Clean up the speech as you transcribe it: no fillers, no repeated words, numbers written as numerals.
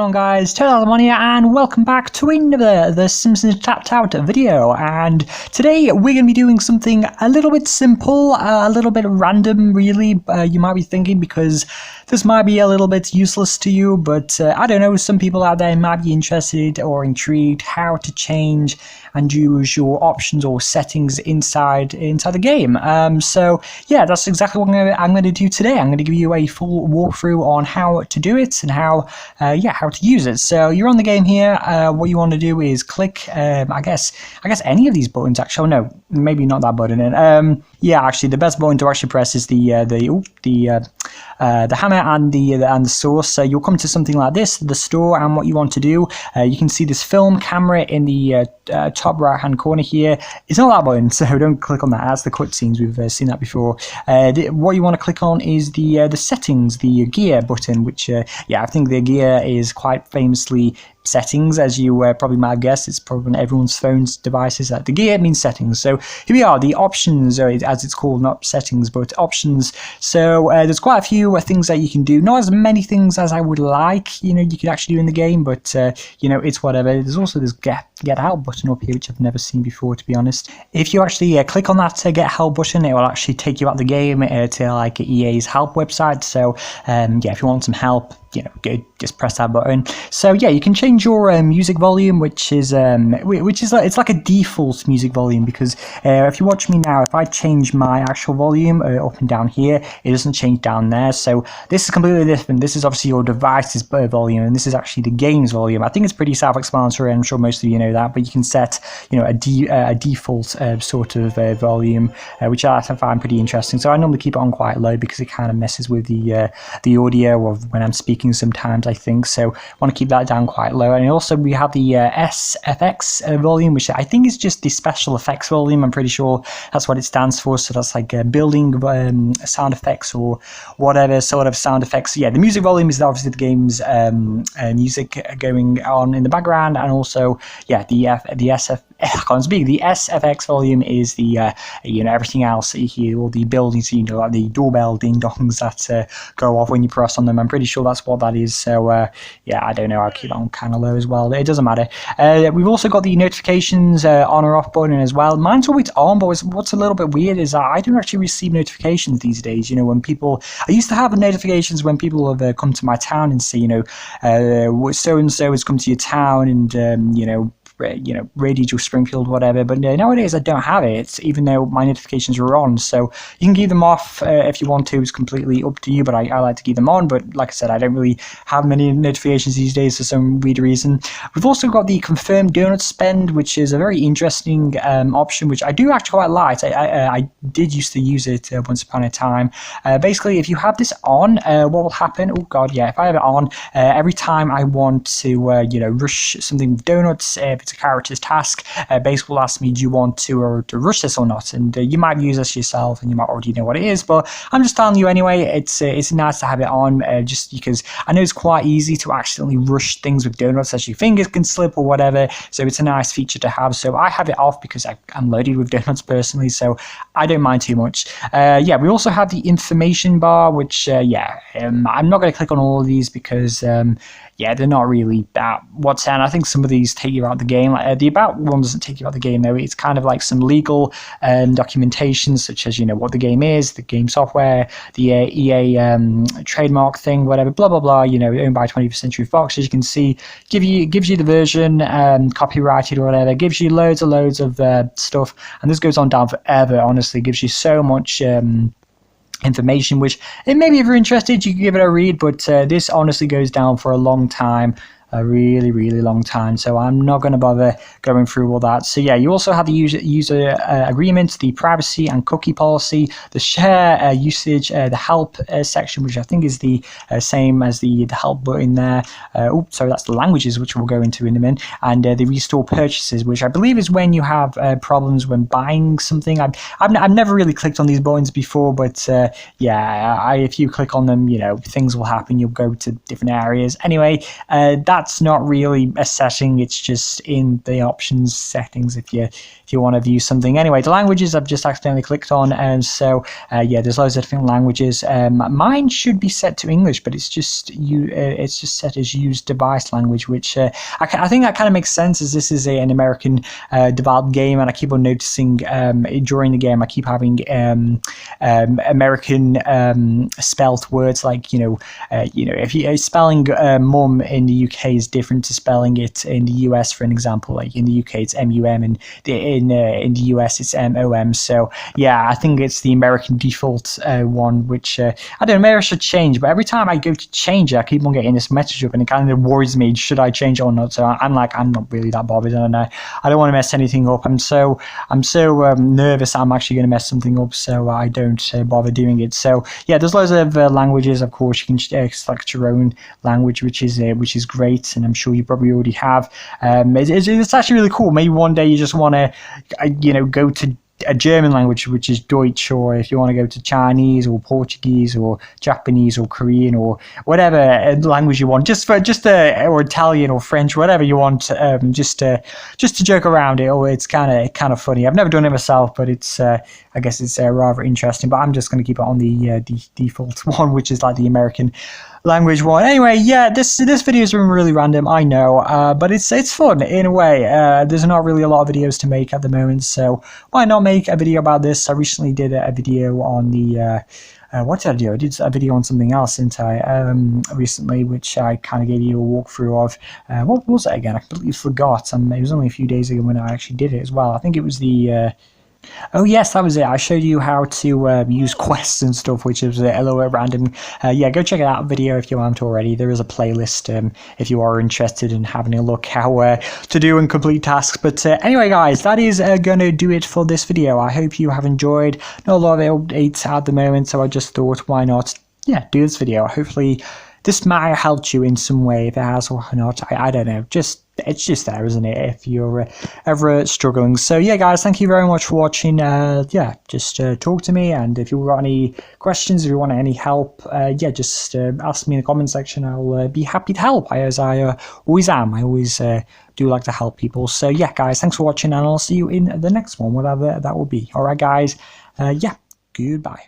on guys, TSTO here and welcome back to another The Simpsons Tapped Out video. And today we're going to be doing something a little bit simple, a little bit random really, you might be thinking, because this might be a little bit useless to you, but I don't know, some people out there might be interested or intrigued how to change and use your options or settings inside the game. So yeah, that's exactly what I'm going to do today. I'm going to give you a full walkthrough on how to do it and how to use it. So you're on the game here. What you want to do is click, I guess any of these buttons. Actually, oh, no, maybe not that button. Yeah, actually, the best button to actually press is the hammer and the source. So you'll come to something like this, the store, and what you want to do, you can see this film camera in the top right hand corner here. It's not that button, so don't click on that. That's the cutscenes. We've seen that before. What you want to click on is the settings, the gear button, which yeah, I think the gear is quite famously settings, as you probably might have guessed. It's probably on everyone's phones, devices. That the gear means settings. So here we are, the options, as it's called, not settings, but options. So there's quite a few things that you can do. Not as many things as I would like, you could actually do in the game, but it's whatever. There's also this get help button up here, which I've never seen before, to be honest. If you actually click on that get help button, it will actually take you out the game to like EA's help website. So yeah, if you want some help, just press that button. So yeah, you can change your music volume, which is it's like a default music volume, because if you watch me now, if I change my actual volume up and down here, it doesn't change down there. So this is completely different. This is obviously your device's volume, and this is actually the game's volume. I think it's pretty self-explanatory. I'm sure most of you know that, but you can set a default sort of volume, which I find pretty interesting. So I normally keep it on quite low because it kind of messes with the audio of when I'm speaking sometimes, I think. So I want to keep that down quite low. And also we have the Sfx volume, which I think is just the special effects volume. I'm pretty sure that's what it stands for. So that's like building sound effects or whatever sort of sound effects. So yeah, the music volume is obviously the game's music going on in the background, and also yeah, the Sfx volume is the everything else that you hear, all the buildings, like the doorbell ding dongs that go off when you press on them. I'm pretty sure that's what that is. So yeah, I don't know, I'll keep that on kind of low as well. It doesn't matter. We've also got the notifications on or off button as well. Mine's always on, but what's a little bit weird is that I don't actually receive notifications these days. When people, I used to have notifications when people have come to my town and say, so and so has come to your town, and Radial Springfield, whatever. But nowadays I don't have it, even though my notifications are on. So you can keep them off if you want to. It's completely up to you, but I like to keep them on. But like I said, I don't really have many notifications these days for some weird reason. We've also got the confirmed donut spend, which is a very interesting option, which I do actually quite like. I did used to use it once upon a time. Basically, if you have this on, what will happen? Oh god, yeah, if I have it on, every time I want to rush something with donuts, if it's a character's task, basically will ask me, do you want to rush this or not? And you might use this yourself and you might already know what it is, but I'm just telling you anyway. It's nice to have it on, just because I know it's quite easy to accidentally rush things with donuts, as your fingers can slip or whatever. So it's a nice feature to have. So I have it off because I'm loaded with donuts personally, so I don't mind too much. Yeah, we also have the information bar, which I'm not going to click on all of these because yeah, they're not really that what's on. I think some of these take you out the game. The about one doesn't take you out the game though. It's kind of like some legal documentation, such as what the game is, the game software, the EA trademark thing, whatever, blah blah blah. Owned by 20th Century Fox, as you can see, gives you the version, copyrighted or whatever. Gives you loads of stuff, and this goes on down forever. Honestly, gives you so much information, which maybe if you're interested you can give it a read, but this honestly goes down for a long time, a really long time, so I'm not going to bother going through all that. So yeah, you also have the user agreement, the privacy and cookie policy, the share usage, the help section, which I think is the same as the help button there. Sorry, that's the languages, which we'll go into in a minute, and the restore purchases, which I believe is when you have problems when buying something. I've never really clicked on these buttons before, but yeah, if you click on them, things will happen. You'll go to different areas. Anyway, that that's not really a setting, it's just in the options settings if you want to view something. Anyway, the languages I've just accidentally clicked on, and so yeah, there's loads of different languages. Mine should be set to English, but it's just set as used device language, which I think that kind of makes sense, as this is an American developed game, and I keep on noticing during the game I keep having American spelt words, like if you spelling mum in the UK is different to spelling it in the US, for an example. Like in the UK it's MUM, and in the US it's MOM. So yeah, I think it's the American default one, which I don't know, maybe I should change, but every time I go to change it, I keep on getting this message up, and it kind of worries me, should I change it or not? So I'm not really that bothered, and I don't want to mess anything up. I'm so nervous I'm actually going to mess something up, so I don't bother doing it. So yeah, there's loads of languages. Of course, you can select your own language, which is great, and I'm sure you probably already have. It's actually really cool. Maybe one day you just want to go to a German language, which is Deutsch, or if you want to go to Chinese or Portuguese or Japanese or Korean or whatever language you want, or Italian or French, whatever you want, just to joke around it. Or it's kind of funny. I've never done it myself, but it's I guess it's rather interesting. But I'm just going to keep it on the default one, which is like the American language one. Anyway, yeah, this video has been really random, I know, but it's fun in a way. There's not really a lot of videos to make at the moment, so why not make a video about this? I recently did a video on the what did I do? I did a video on something else, didn't I, recently, which I kind of gave you a walkthrough of. What was it again? I completely forgot. It was only a few days ago when I actually did it as well. I think it was the oh yes, that was it. I showed you how to use quests and stuff, which is a little bit random. Yeah, go check out that video if you haven't already. There is a playlist if you are interested in having a look how to do and complete tasks. But anyway, guys, that is going to do it for this video. I hope you have enjoyed. Not a lot of updates at the moment, so I just thought, why not, yeah, do this video. Hopefully this might have helped you in some way. If it has or not, I don't know. It's just there, isn't it, if you're ever struggling. So yeah, guys, thank you very much for watching. Yeah, just talk to me, and if you've got any questions, if you want any help, yeah, just ask me in the comment section. I'll be happy to help, as I always am. I always do like to help people. So yeah, guys, thanks for watching, and I'll see you in the next one, whatever that will be. All right, guys, yeah, goodbye.